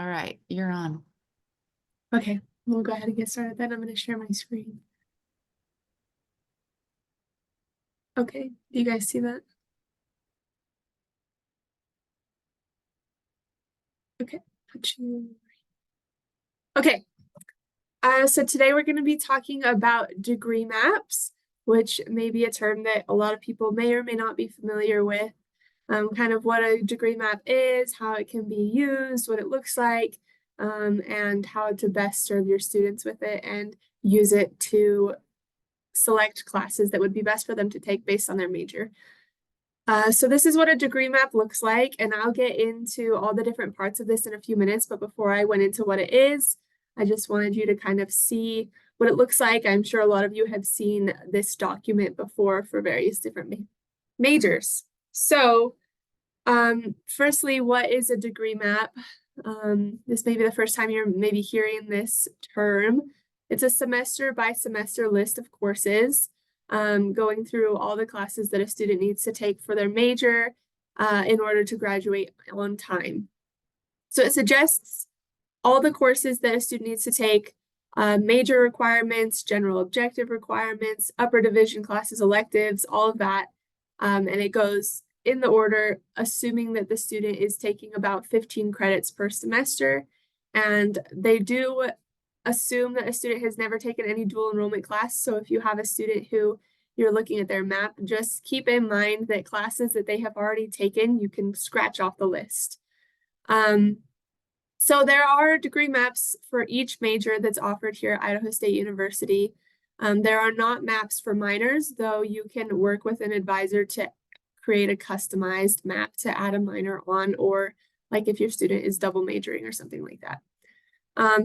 All right, you're on. Okay, we'll go ahead and get started then. I'm going to share my screen. Okay, do you guys see that? Okay, put you. Okay, so today we're going to be talking about degree maps, which may be a term that a lot of people may or may not be familiar with. Kind of what a degree map is, how it can be used, what it looks like, and how to best serve your students with it and use it to select classes that would be best for them to take based on their major. So this is what a degree map looks like, and I'll get into all the different parts of this in a few minutes, but before I went into what it is, I just wanted you to kind of see what it looks like. I'm sure a lot of you have seen this document before for various different majors. So firstly, what is a degree map? This may be the first time you're maybe hearing this term. It's a semester by semester list of courses, going through all the classes that a student needs to take for their major in order to graduate on time. So it suggests all the courses that a student needs to take, major requirements, general objective requirements, upper division classes, electives, all of that. And it goes in the order, assuming that the student is taking about 15 credits per semester. And they do assume that a student has never taken any dual enrollment class. So if you have a student who you're looking at their map, just keep in mind that classes that they have already taken, you can scratch off the list. So there are degree maps for each major that's offered here at Idaho State University. There are not maps for minors, though you can work with an advisor to create a customized map to add a minor on, or like if your student is double majoring or something like that.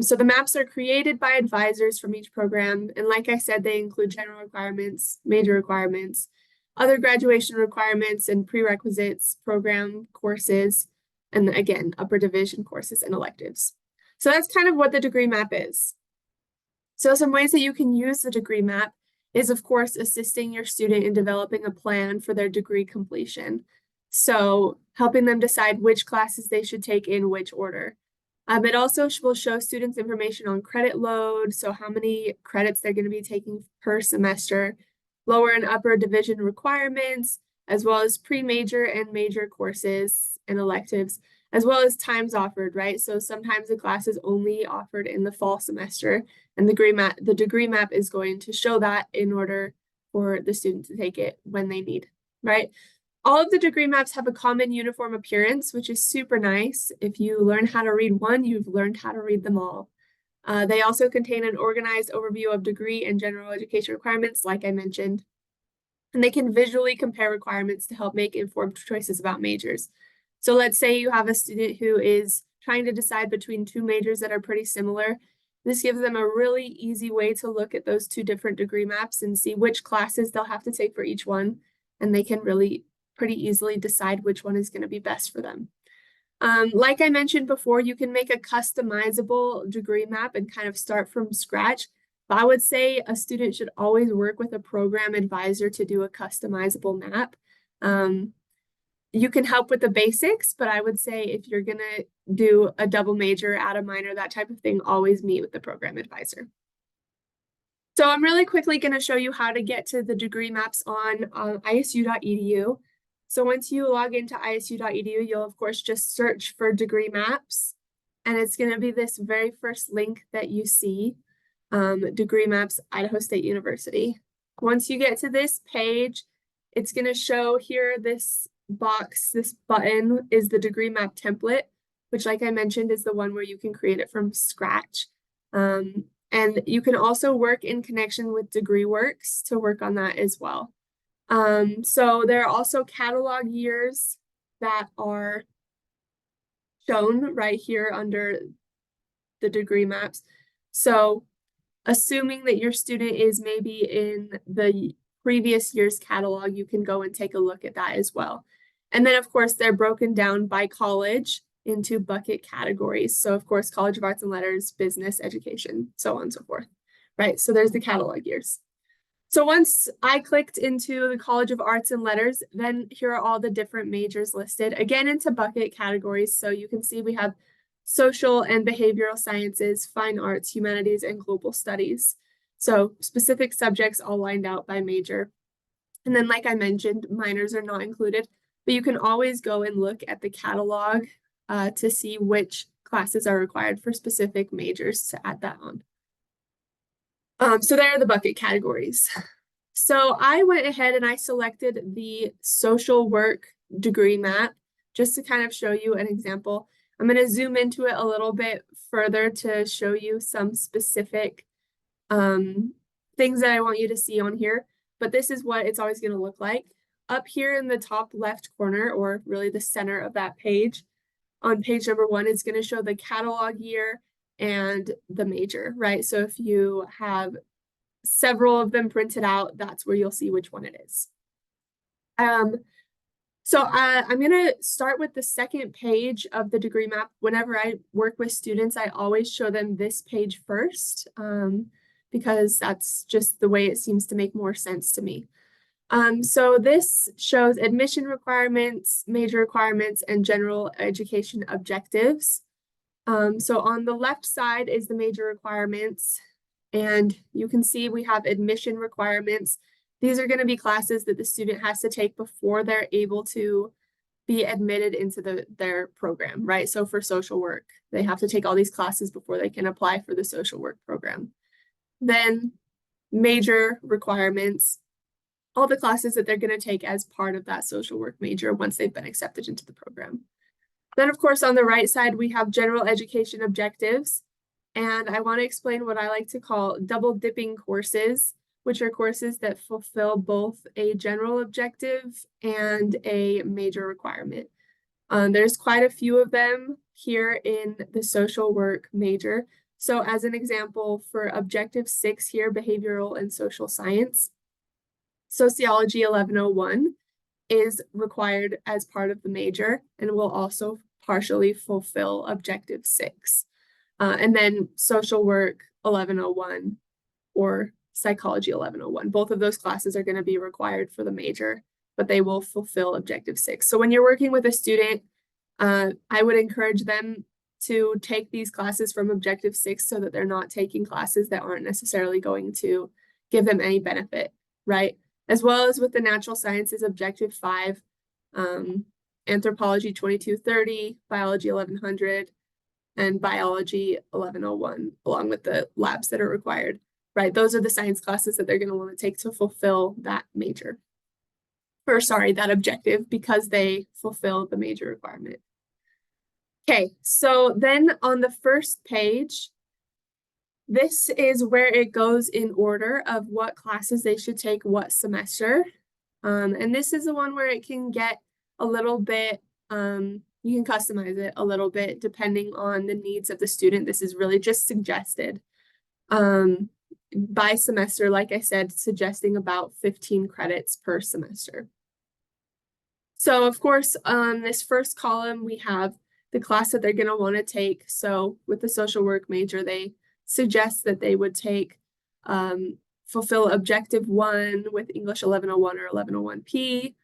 So the maps are created by advisors from each program. And like I said, they include general requirements, major requirements, other graduation requirements and prerequisites, program courses, and again, upper division courses and electives. So that's kind of what the degree map is. So some ways that you can use the degree map is, of course, assisting your student in developing a plan for their degree completion. So helping them decide which classes they should take in which order. It also will show students information on credit load, so how many credits they're going to be taking per semester, lower and upper division requirements, as well as pre-major and major courses and electives, as well as times offered, right? So sometimes the class is only offered in the fall semester, and the degree map is going to show that in order for the student to take it when they need, right? All of the degree maps have a common uniform appearance, which is super nice. If you learn how to read one, you've learned how to read them all. They also contain an organized overview of degree and general education requirements, like I mentioned. And they can visually compare requirements to help make informed choices about majors. So let's say you have a student who is trying to decide between two majors that are pretty similar. This gives them a really easy way to look at those two different degree maps and see which classes they'll have to take for each one. And they can really pretty easily decide which one is going to be best for them. Like I mentioned before, you can make a customizable degree map and kind of start from scratch. But I would say a student should always work with a program advisor to do a customizable map. You can help with the basics, but I would say if you're going to do a double major, add a minor, that type of thing, always meet with the program advisor. So I'm really quickly going to show you how to get to the degree maps on isu.edu. So once you log into isu.edu, you'll of course just search for degree maps, and it's going to be this very first link that you see, degree maps, Idaho State University. Once you get to this page, it's going to show here this box, this button is the degree map template, which like I mentioned is the one where you can create it from scratch. And you can also work in connection with DegreeWorks to work on that as well. So there are also catalog years that are shown right here under the degree maps. So assuming that your student is maybe in the previous year's catalog, you can go and take a look at that as well. And then of course, they're broken down by college into bucket categories. So of course, College of Arts and Letters, business, education, so on and so forth, right? So there's the catalog years. So once I clicked into the College of Arts and Letters, then here are all the different majors listed, again into bucket categories. So you can see we have social and behavioral sciences, fine arts, humanities, and global studies. So specific subjects all lined out by major. And then, like I mentioned, minors are not included, but you can always go and look at the catalog to see which classes are required for specific majors to add that on. So there are the bucket categories. So I went ahead and I selected the social work degree map just to kind of show you an example. I'm going to zoom into it a little bit further to show you some specific things that I want you to see on here, but this is what it's always going to look like. Up here in the top left corner, or really the center of that page, on page number 1, it's going to show the catalog year and the major, right? So if you have several of them printed out, that's where you'll see which one it is. So I'm going to start with the second page of the degree map. Whenever I work with students, I always show them this page first because that's just the way it seems to make more sense to me. So this shows admission requirements, major requirements, and general education objectives. So on the left side is the major requirements, and you can see we have admission requirements. These are going to be classes that the student has to take before they're able to be admitted into their program, right? So for social work, they have to take all these classes before they can apply for the social work program. Then major requirements, all the classes that they're going to take as part of that social work major once they've been accepted into the program. Then, of course, on the right side, we have general education objectives. And I want to explain what I like to call double dipping courses, which are courses that fulfill both a general objective and a major requirement. There's quite a few of them here in the social work major. So as an example, for objective 6 here, behavioral and social science, sociology 1101 is required as part of the major and will also partially fulfill objective 6. And then social work 1101 or psychology 1101. Both of those classes are going to be required for the major, but they will fulfill objective 6. So when you're working with a student, I would encourage them to take these classes from objective 6 so that they're not taking classes that aren't necessarily going to give them any benefit, right? As well as with the natural sciences objective 5, anthropology 2230, biology 1100, and biology 1101, along with the labs that are required, right? Those are the science classes that they're going to want to take to fulfill that major, or sorry, that objective, because they fulfill the major requirement. Okay, so then on the first page, this is where it goes in order of what classes they should take what semester. And this is the one where it can get a little bit, you can customize it a little bit depending on the needs of the student. This is really just suggested. By semester, like I said, suggesting about 15 credits per semester. So of course, on this first column, we have the class that they're going to want to take. So with the social work major, they suggest that they would take fulfill objective 1 with English 1101 or 1101P,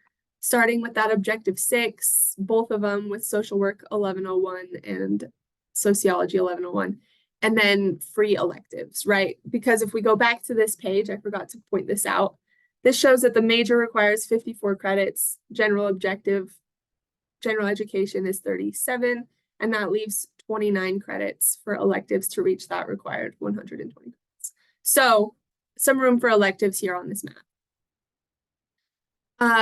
starting with that objective 6, both of them with social work 1101 and sociology 1101, and then free electives, right? Because if we go back to this page, I forgot to point this out. This shows that the major requires 54 credits, general objective, general education is 37, and that leaves 29 credits for electives to reach that required 120 credits. So some room for electives here on this map.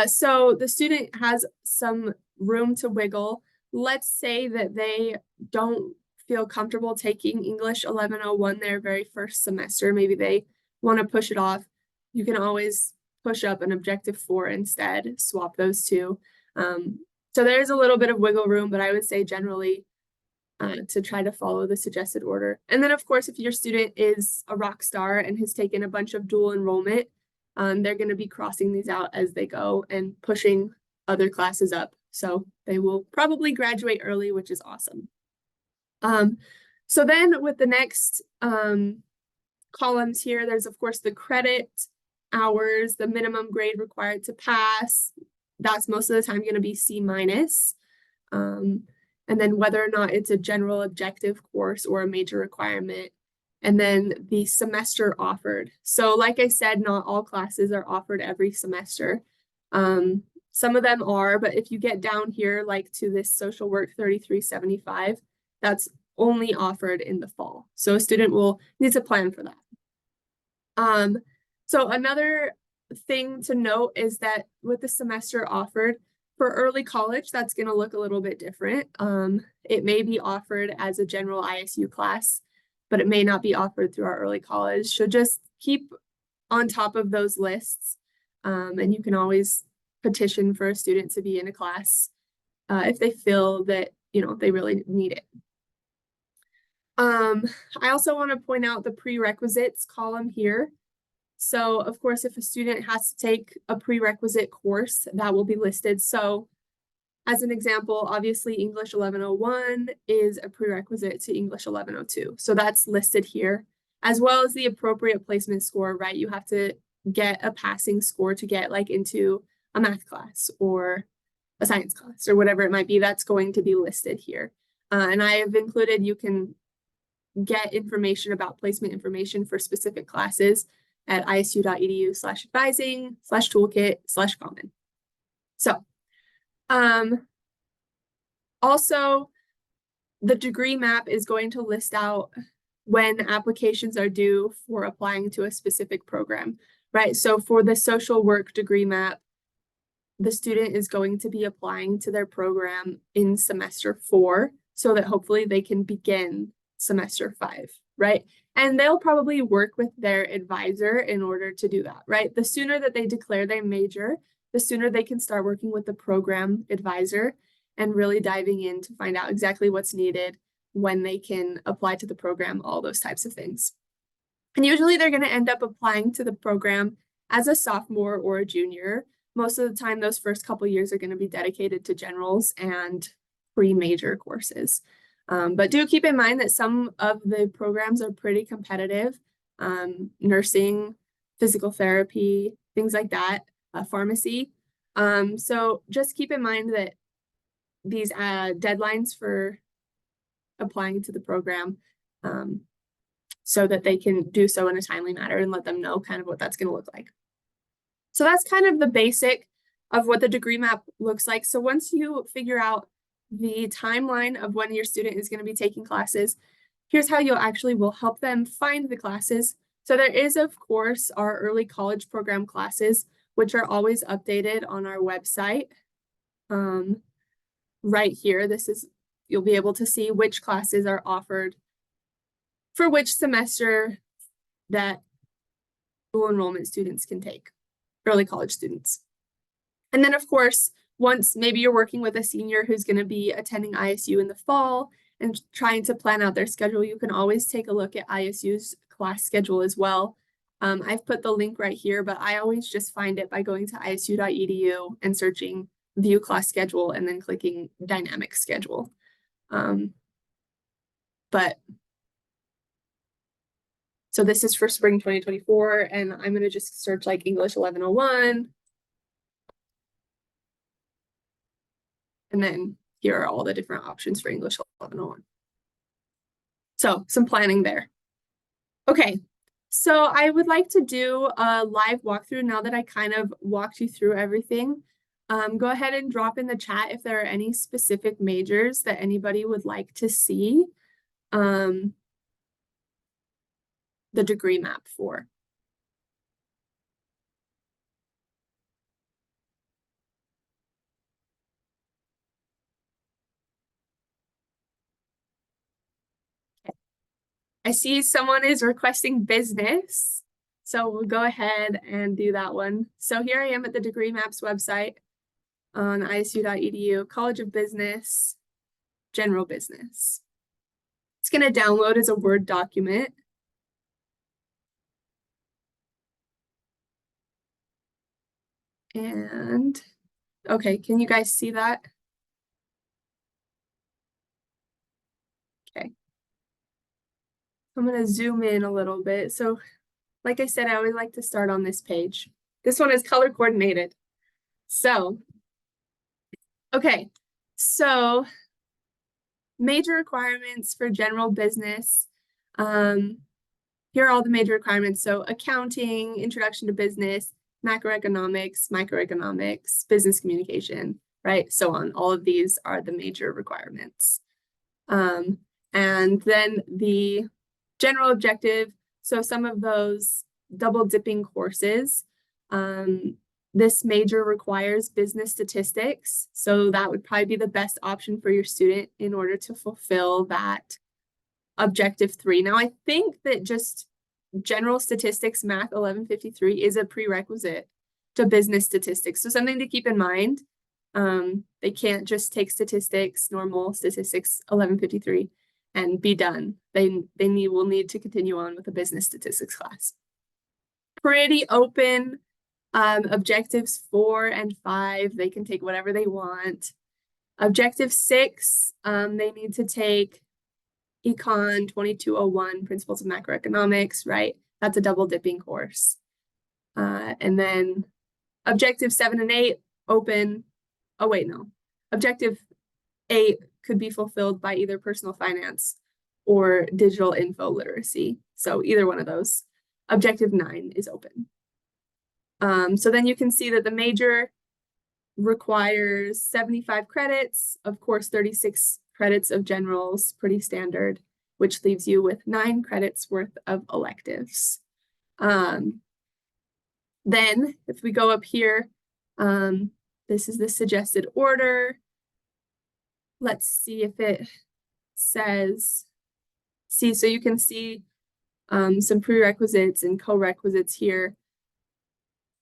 So the student has some room to wiggle. Let's say that they don't feel comfortable taking English 1101 their very first semester. Maybe they want to push it off. You can always push up an objective 4 instead, swap those two. So there's a little bit of wiggle room, but I would say generally to try to follow the suggested order. And then, of course, if your student is a rock star and has taken a bunch of dual enrollment, they're going to be crossing these out as they go and pushing other classes up. So they will probably graduate early, which is awesome. So then with the next columns here, there's, of course, the credit hours, the minimum grade required to pass. That's most of the time going to be C-. and then whether or not it's a general objective course or a major requirement, and then the semester offered. So like I said, not all classes are offered every semester. Some of them are, but if you get down here, like to this social work 3375, that's only offered in the fall. So a student will need to plan for that. So another thing to note is that with the semester offered, for early college, that's going to look a little bit different. It may be offered as a general ISU class, but it may not be offered through our early college. So just keep on top of those lists. And you can always petition for a student to be in a class if they feel that, they really need it. I also want to point out the prerequisites column here. So of course, if a student has to take a prerequisite course, that will be listed. So as an example, obviously English 1101 is a prerequisite to English 1102. So that's listed here, as well as the appropriate placement score, right? You have to get a passing score to get like into a math class or a science class or whatever it might be. That's going to be listed here. And I have included, you can get information about placement information for specific classes at isu.edu/advising/toolkit/common. So, also the degree map is going to list out when applications are due for applying to a specific program, right? So for the social work degree map, the student is going to be applying to their program in semester 4 so that hopefully they can begin semester 5, right? And they'll probably work with their advisor in order to do that, right? The sooner that they declare their major, the sooner they can start working with the program advisor and really diving in to find out exactly what's needed, when they can apply to the program, all those types of things. And usually they're going to end up applying to the program as a sophomore or a junior. Most of the time, those first couple years are going to be dedicated to generals and pre-major courses. But do keep in mind that some of the programs are pretty competitive. Nursing, physical therapy, things like that, pharmacy. So just keep in mind that these deadlines for applying to the program so that they can do so in a timely manner and let them know kind of what that's going to look like. So that's kind of the basic of what the degree map looks like. So once you figure out the timeline of when your student is going to be taking classes, here's how you actually will help them find the classes. So there is, of course, our early college program classes, which are always updated on our website. Right here, you'll be able to see which classes are offered for which semester that dual enrollment students can take, early college students. And then, of course, once maybe you're working with a senior who's going to be attending ISU in the fall and trying to plan out their schedule, you can always take a look at ISU's class schedule as well. I've put the link right here, but I always just find it by going to isu.edu and searching view class schedule and then clicking dynamic schedule. So this is for spring 2024, and I'm going to just search like English 1101. And then here are all the different options for English 1101. So some planning there. Okay, so I would like to do a live walkthrough now that I kind of walked you through everything. Go ahead and drop in the chat if there are any specific majors that anybody would like to see the degree map for. Okay. I see someone is requesting business, so we'll go ahead and do that one. So here I am at the degree maps website on isu.edu, College of Business, General Business. It's going to download as a Word document. And okay, can you guys see that? Okay. I'm going to zoom in a little bit. So like I said, I always like to start on this page. This one is color coordinated. So, okay, so major requirements for general business. Here are all the major requirements. So accounting, introduction to business, macroeconomics, microeconomics, business communication, right? So on. All of these are the major requirements. And then the general objective. So some of those double dipping courses, this major requires business statistics. So that would probably be the best option for your student in order to fulfill that objective 3. Now, I think that just general statistics, math 1153 is a prerequisite to business statistics. So something to keep in mind. They can't just take statistics, normal statistics 1153 and be done. They will need to continue on with a business statistics class. Pretty open. Objectives 4 and 5, they can take whatever they want. Objective 6, they need to take Econ 2201, Principles of Macroeconomics, right? That's a double dipping course. And then objective 7 and 8, open. Oh, wait, no. Objective 8 could be fulfilled by either personal finance or digital info literacy. So either one of those. Objective 9 is open. So then you can see that the major requires 75 credits, of course, 36 credits of generals, pretty standard, which leaves you with 9 credits worth of electives. Then if we go up here, this is the suggested order. Let's see if it says, so you can see some prerequisites and co-requisites here.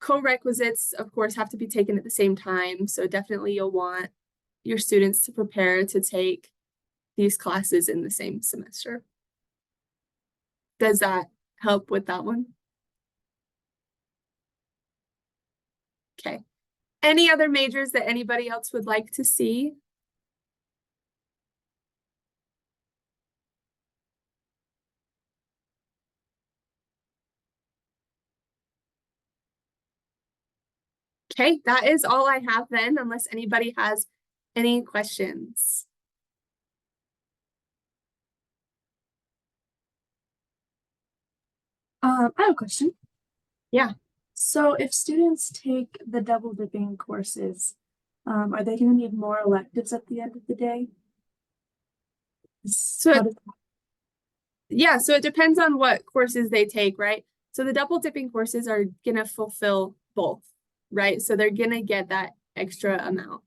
Co-requisites, of course, have to be taken at the same time. So definitely you'll want your students to prepare to take these classes in the same semester. Does that help with that one? Okay. Any other majors that anybody else would like to see? Okay, that is all I have then, unless anybody has any questions. I have a question. Yeah. So if students take the double dipping courses, are they going to need more electives at the end of the day? So it depends on what courses they take, right? So the double dipping courses are gonna fulfill both, right? So they're gonna get that extra amount.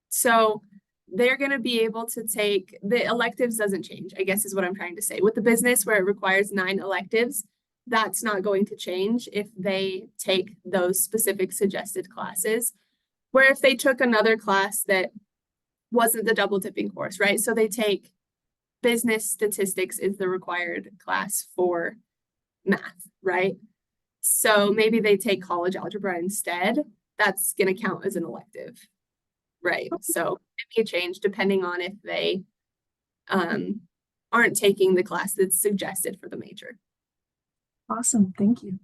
So they're gonna be able to take the electives doesn't change, I guess is what I'm trying to say. With the business where it requires 9 electives, that's not going to change if they take those specific suggested classes. Where if they took another class that wasn't the double dipping course, right? So they take business statistics is the required class for math, right? So maybe they take college algebra instead. That's going to count as an elective, right? So it may change depending on if they aren't taking the class that's suggested for the major. Awesome, thank you.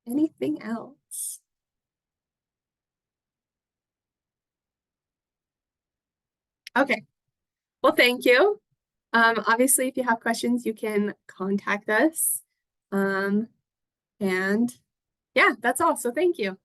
Anything else? Okay. Well, thank you. Obviously, if you have questions, you can contact us. And yeah, that's all. So thank you.